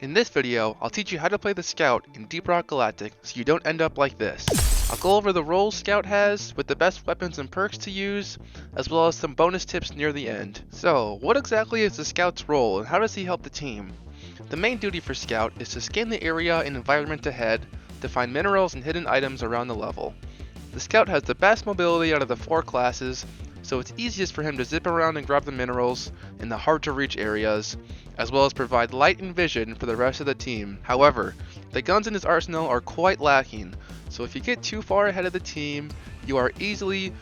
In this video, I'll teach you how to play the Scout in Deep Rock Galactic so you don't end up like this. I'll go over the roles Scout has, with the best weapons and perks to use, as well as some bonus tips near the end. So, what exactly is the Scout's role and how does he help the team? The main duty for Scout is to scan the area and environment ahead to find minerals and hidden items around the level. The Scout has the best mobility out of the 4 classes, so it's easiest for him to zip around and grab the minerals in the hard to reach areas, as well as provide light and vision for the rest of the team. However, the guns in his arsenal are quite lacking, so if you get too far ahead of the team, you are easily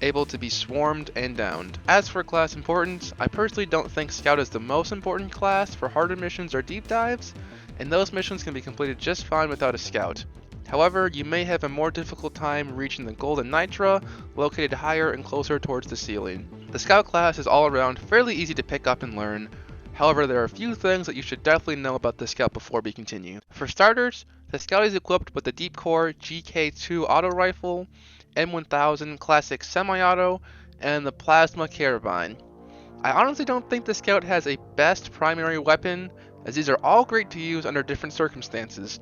able to be swarmed and downed. As for class importance, I personally don't think Scout is the most important class for harder missions or deep dives, and those missions can be completed just fine without a Scout. However, you may have a more difficult time reaching the Golden Nitra, located higher and closer towards the ceiling. The Scout class is all around fairly easy to pick up and learn. However, there are a few things that you should definitely know about the Scout before we continue. For starters, the Scout is equipped with the Deep Core GK2 auto rifle, M1000 classic semi-auto, and the Plasma Carabine. I honestly don't think the Scout has a best primary weapon, as these are all great to use under different circumstances.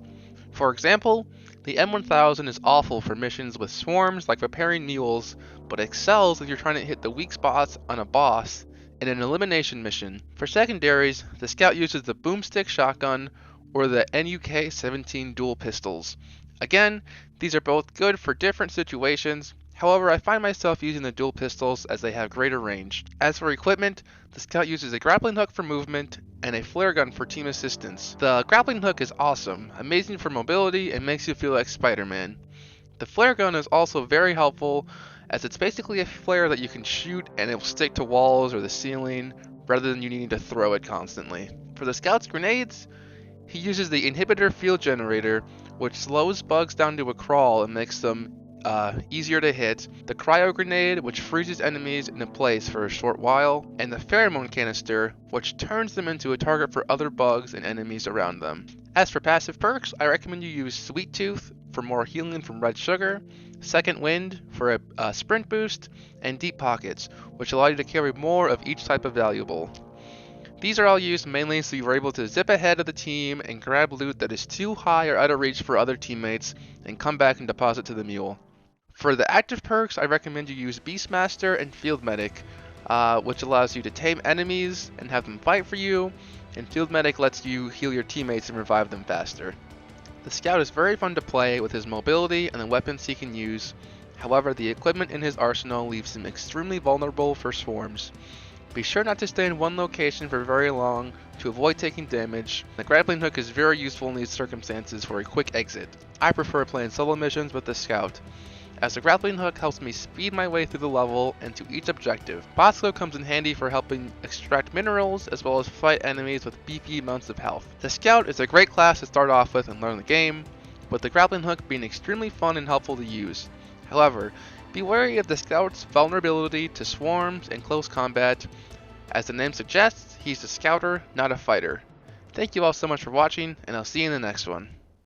For example, the M1000 is awful for missions with swarms like repairing mules, but excels if you're trying to hit the weak spots on a boss in an elimination mission. For secondaries, the Scout uses the Boomstick shotgun or the NUK-17 dual pistols. Again, these are both good for different situations. However, I find myself using the dual pistols as they have greater range. As for equipment, the Scout uses a grappling hook for movement and a flare gun for team assistance. The grappling hook is awesome, amazing for mobility, and makes you feel like Spider-Man. The flare gun is also very helpful, as it's basically a flare that you can shoot and it will stick to walls or the ceiling rather than you needing to throw it constantly. For the Scout's grenades, he uses the inhibitor field generator, which slows bugs down to a crawl and makes them easier to hit, the cryo grenade, which freezes enemies into place for a short while, and the pheromone canister, which turns them into a target for other bugs and enemies around them. As for passive perks, I recommend you use Sweet Tooth for more healing from red sugar, Second Wind for a sprint boost, and Deep Pockets, which allow you to carry more of each type of valuable. These are all used mainly so you are able to zip ahead of the team and grab loot that is too high or out of reach for other teammates and come back and deposit to the mule. For the active perks, I recommend you use Beastmaster and Field Medic, which allows you to tame enemies and have them fight for you, and Field Medic lets you heal your teammates and revive them faster. The Scout is very fun to play with his mobility and the weapons he can use. However, the equipment in his arsenal leaves him extremely vulnerable for swarms. Be sure not to stay in one location for very long to avoid taking damage. The grappling hook is very useful in these circumstances for a quick exit. I prefer playing solo missions with the Scout, as the grappling hook helps me speed my way through the level and to each objective. Bosco comes in handy for helping extract minerals as well as fight enemies with beefy amounts of health. The Scout is a great class to start off with and learn the game, with the grappling hook being extremely fun and helpful to use. However, be wary of the Scout's vulnerability to swarms and close combat. As the name suggests, he's a scouter, not a fighter. Thank you all so much for watching, and I'll see you in the next one.